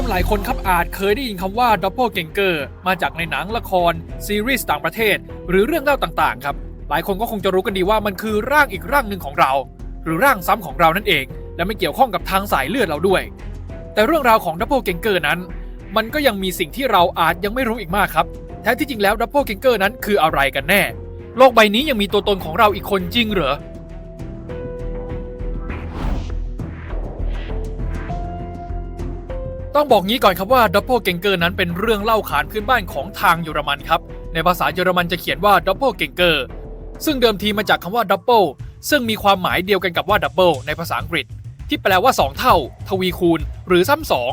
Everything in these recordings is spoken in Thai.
ชมหลายคนครับอาจเคยได้ยินคำว่า Doppelganger มาจากในหนังละครซีรีส์ต่างประเทศหรือเรื่องเล่าต่างๆครับหลายคนก็คงจะรู้กันดีว่ามันคือร่างอีกร่างหนึ่งของเราหรือร่างซ้ำของเรานั่นเองและไม่เกี่ยวข้องกับทางสายเลือดเราด้วยแต่เรื่องราวของ Doppelganger นั้นมันก็ยังมีสิ่งที่เราอาจยังไม่รู้อีกมากครับแท้ที่จริงแล้ว Doppelganger นั้นคืออะไรกันแน่โลกใบนี้ยังมีตัวตนของเราอีกคนจริงเหรอต้องบอกงี้ก่อนครับว่า Doppelganger นั้นเป็นเรื่องเล่าขานพื้นบ้านของทางเยอรมันครับในภาษาเยอรมันจะเขียนว่า Doppelganger ซึ่งเดิมทีมาจากคำว่า double ซึ่งมีความหมายเดียวกันกับว่า double ในภาษาอังกฤษที่แปลว่า2เท่าทวีคูณหรือซ้ำสอง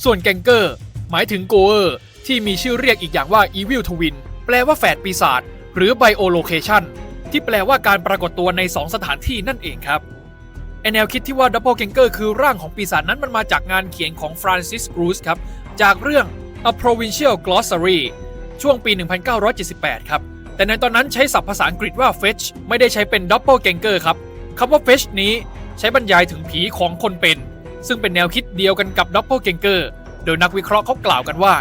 ส่วน ganger หมายถึง goer ที่มีชื่อเรียกอีกอย่างว่า evil twin แปลว่าแฝดปีศาจหรือ biolocation ที่แปลว่าการปรากฏตัวใน2สถานที่นั่นเองครับแนวคิดที่ว่า Doppelganger คือร่างของปีศาจนั้นมันมาจากงานเขียนของ Francis Greuze ครับจากเรื่อง A Provincial Glossary ช่วงปี 1978 ครับแต่ในตอนนั้นใช้ศัพท์ภาษาอังกฤษว่า fetch ไม่ได้ใช้เป็น Doppelganger ครับคำว่า fetch นี้ใช้บรรยายถึงผีของคนเป็นซึ่งเป็นแนวคิดเดียวกันกับ Doppelganger โดยนักวิเคราะห์เขากล่าวกันว่า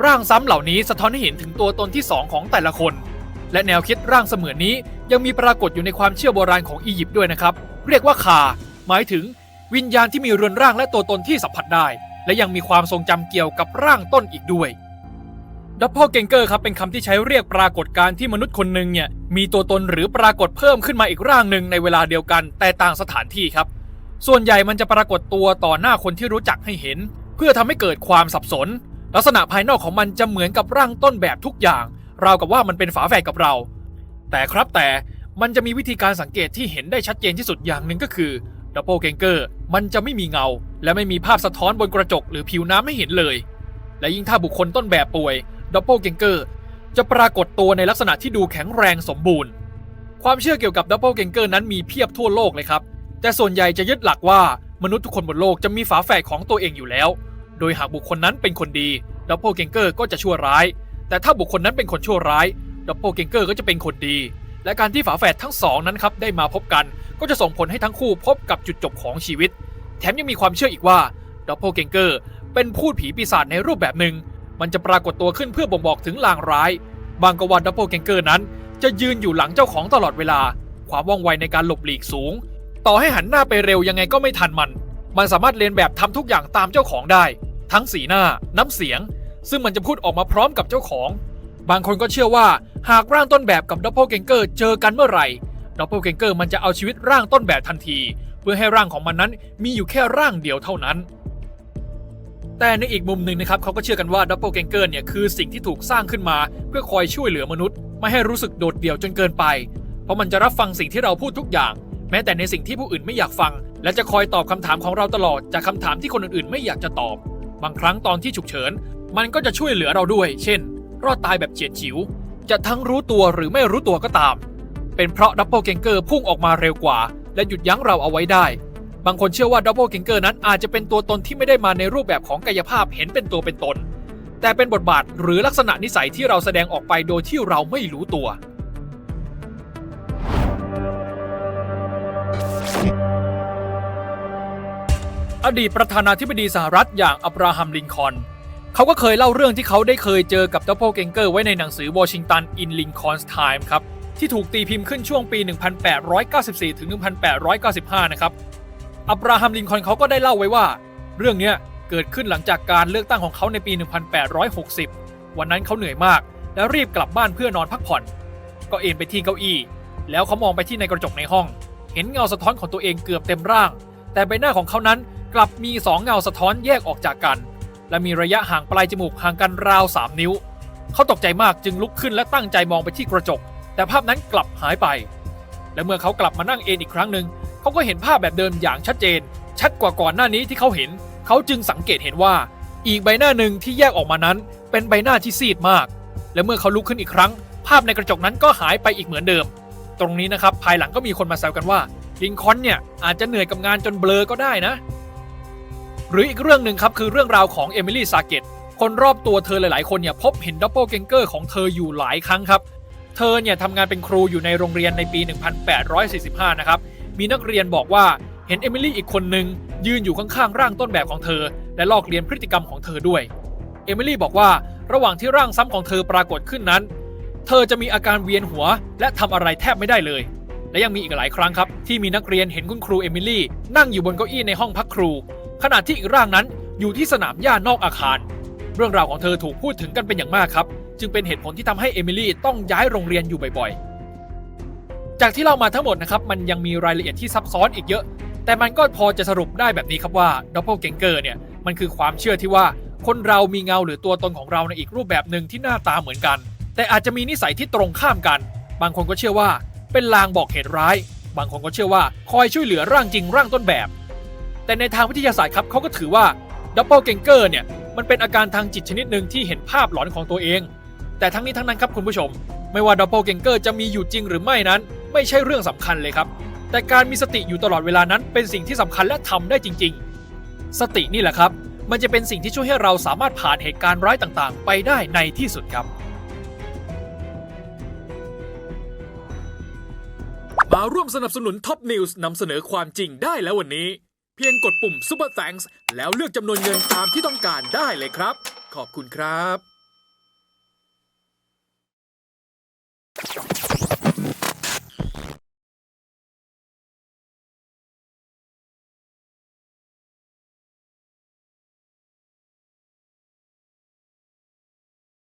ร่างซ้ำเหล่านี้สะท้อนให้เห็นถึงตัวตนที่2ของแต่ละคนและแนวคิดร่างเสมือนนี้ยังมีปรากฏอยู่ในความเชื่อโบราณของอียิปต์ด้วยนะครับเรียกว่าคาหมายถึงวิญญาณที่มีเรือนร่างและตัวตนที่สัมผัสได้และยังมีความทรงจำเกี่ยวกับร่างต้นอีกด้วย Doppelganger ครับเป็นคำที่ใช้เรียกปรากฏการณ์ที่มนุษย์คนหนึ่งเนี่ยมีตัวตนหรือปรากฏเพิ่มขึ้นมาอีกร่างหนึ่งในเวลาเดียวกันแต่ต่างสถานที่ครับส่วนใหญ่มันจะปรากฏตัวต่อหน้าคนที่รู้จักให้เห็นเพื่อทำให้เกิดความสับสนลักษณะภายนอกของมันจะเหมือนกับร่างต้นแบบทุกอย่างราวกับว่ามันเป็นฝาแฝดกับเราแต่มันจะมีวิธีการสังเกตที่เห็นได้ชัดเจนที่สุดอย่างหนึ่งก็คือ Doppelganger มันจะไม่มีเงาและไม่มีภาพสะท้อนบนกระจกหรือผิวน้ำให้เห็นเลยและยิ่งถ้าบุคคลต้นแบบป่วย Doppelganger จะปรากฏตัวในลักษณะที่ดูแข็งแรงสมบูรณ์ความเชื่อเกี่ยวกับ Doppelganger นั้นมีเพียบทั่วโลกเลยครับแต่ส่วนใหญ่จะยึดหลักว่ามนุษย์ทุกคนบนโลกจะมีฝาแฝดของตัวเองอยู่แล้วโดยหากบุคคลนั้นเป็นคนดี Doppelganger ก็จะชั่วร้ายแต่ถ้าบุคคลนั้นเป็นคนชั่วร้าย Doppelganger ก็จะเป็นคนดีและการที่ฝาแฝดทั้งสองนั้นครับได้มาพบกันก็จะส่งผลให้ทั้งคู่พบกับจุดจบของชีวิตแถมยังมีความเชื่ออีกว่า Doppelganger เป็นพูดผีปีศาจในรูปแบบหนึ่งมันจะปรากฏตัวขึ้นเพื่อบ่งบอกถึงลางร้ายบางก็ว่า Doppelganger นั้นจะยืนอยู่หลังเจ้าของตลอดเวลาความว่องไวในการหลบหลีกสูงต่อให้หันหน้าไปเร็วยังไงก็ไม่ทันมันสามารถเลียนแบบทำทุกอย่างตามเจ้าของได้ทั้งสีหน้าน้ำเสียงซึ่งมันจะพูดออกมาพร้อมกับเจ้าของบางคนก็เชื่อว่าหากร่างต้นแบบกับ Doppelganger เจอกันเมื่อไหร่ Doppelganger มันจะเอาชีวิตร่างต้นแบบทันทีเพื่อให้ร่างของมันนั้นมีอยู่แค่ร่างเดียวเท่านั้นแต่ในอีกมุมหนึ่งนะครับเขาก็เชื่อกันว่า Doppelganger เนี่ยคือสิ่งที่ถูกสร้างขึ้นมาเพื่อคอยช่วยเหลือมนุษย์ไม่ให้รู้สึกโดดเดี่ยวจนเกินไปเพราะมันจะรับฟังสิ่งที่เราพูดทุกอย่างแม้แต่ในสิ่งที่ผู้อื่นไม่อยากฟังและจะคอยตอบคำถามของเราตลอดจากคำถามที่คนอื่นๆไม่อยากจะตอบบางครั้งตอนที่ฉุกเฉินมันก็จะช่วยเหลือเราด้วยเช่นรอดตายแบบเฉียดฉิวจะทั้งรู้ตัวหรือไม่รู้ตัวก็ตามเป็นเพราะ Doppelganger พุ่งออกมาเร็วกว่าและหยุดยั้งเราเอาไว้ได้บางคนเชื่อว่า Doppelganger นั้นอาจจะเป็นตัวตนที่ไม่ได้มาในรูปแบบของกายภาพเห็นเป็นตัวเป็นตนแต่เป็นบทบาทหรือลักษณะนิสัยที่เราแสดงออกไปโดยที่เราไม่รู้ตัวอดีตประธานาธิบดีสหรัฐอย่างอับราฮัมลินคอล์นเขาก็เคยเล่าเรื่องที่เขาได้เคยเจอกับ Doppelganger ไว้ในหนังสือ Washington in Lincoln's Time ครับที่ถูกตีพิมพ์ขึ้นช่วงปี 1894 ถึง 1895 นะครับอับราฮัมลินคอล์นเขาก็ได้เล่าไว้ว่าเรื่องนี้เกิดขึ้นหลังจากการเลือกตั้งของเขาในปี 1860 วันนั้นเขาเหนื่อยมากและรีบกลับบ้านเพื่อนอนพักผ่อนก็เอนไปที่เก้าอี้แล้วเขามองไปที่ในกระจกในห้องเห็นเงาสะท้อนของตัวเองเกือบเต็มร่างแต่ใบหน้าของเขานั้นกลับมี2เงาสะท้อนแยกออกจากกันและมีระยะห่างปลายจมูกห่างกันราว3นิ้วเขาตกใจมากจึงลุกขึ้นและตั้งใจมองไปที่กระจกแต่ภาพนั้นกลับหายไปและเมื่อเขากลับมานั่งเอนอีกครั้งหนึ่งเขาก็เห็นภาพแบบเดิมอย่างชัดเจนชัดกว่าก่อนหน้านี้ที่เขาเห็นเขาจึงสังเกตเห็นว่าอีกใบหน้าหนึ่งที่แยกออกมานั้นเป็นใบหน้าที่ซีดมากและเมื่อเขาลุกขึ้นอีกครั้งภาพในกระจกนั้นก็หายไปอีกเหมือนเดิมตรงนี้นะครับภายหลังก็มีคนมาแซวกันว่าลินคอล์นเนี่ยอาจจะเหนื่อยกับงานจนเบลอก็ได้นะหรืออีกเรื่องหนึ่งครับคือเรื่องราวของเอมิลี่ซาเกตคนรอบตัวเธอหลายๆคนเนี่ยพบเห็น Doppelganger ของเธออยู่หลายครั้งครับเธอเนี่ยทำงานเป็นครูอยู่ในโรงเรียนในปี 1845 นะครับมีนักเรียนบอกว่าเห็นเอมิลี่อีกคนนึงยืนอยู่ข้างๆร่างต้นแบบของเธอ และลอกเลียนพฤติกรรมของเธอด้วยเอมิลี่บอกว่าระหว่างที่ร่างซ้ำของเธอปรากฏขึ้นนั้นเธอจะมีอาการเวียนหัวและทำอะไรแทบไม่ได้เลยและยังมีอีกหลายครั้งครับที่มีนักเรียนเห็นคุณครูเอมิลี่นั่งอยู่บนเก้าอี้ในห้องพักครูขณะที่อีกร่างนั้นอยู่ที่สนามหญ้านอกอาคารเรื่องราวของเธอถูกพูดถึงกันเป็นอย่างมากครับจึงเป็นเหตุผลที่ทำให้เอมิลี่ต้องย้ายโรงเรียนอยู่บ่อยๆจากที่เล่ามาทั้งหมดนะครับมันยังมีรายละเอียดที่ซับซ้อนอีกเยอะแต่มันก็พอจะสรุปได้แบบนี้ครับว่าดับเบิลเกงเกอร์เนี่ยมันคือความเชื่อที่ว่าคนเรามีเงาหรือตัวตนของเราในอีกรูปแบบหนึ่งที่หน้าตาเหมือนกันแต่อาจจะมีนิสัยที่ตรงข้ามกันบางคนก็เชื่อว่าเป็นลางบอกเหตุร้ายบางคนก็เชื่อว่าคอยช่วยเหลือร่างจริงร่างต้นแบบแต่ในทางวิทยาศาสตร์ครับเขาก็ถือว่าดับเบิลเกงเกอร์เนี่ยมันเป็นอาการทางจิตชนิดหนึ่งที่เห็นภาพหลอนของตัวเองแต่ทั้งนี้ทั้งนั้นครับคุณผู้ชมไม่ว่าดับเบิลเกงเกอร์จะมีอยู่จริงหรือไม่นั้นไม่ใช่เรื่องสำคัญเลยครับแต่การมีสติอยู่ตลอดเวลานั้นเป็นสิ่งที่สำคัญและทำได้จริงๆสตินี่แหละครับมันจะเป็นสิ่งที่ช่วยให้เราสามารถผ่านเหตุการณ์ร้ายต่างๆไปได้ในที่สุดครับมาร่วมสนับสนุนท็อปนิวส์นำเสนอความจริงได้แล้ววันนี้เพียงกดปุ่ม Super Thanks แล้วเลือกจำนวนเงินตามที่ต้องการได้เลยครับขอบคุณครับ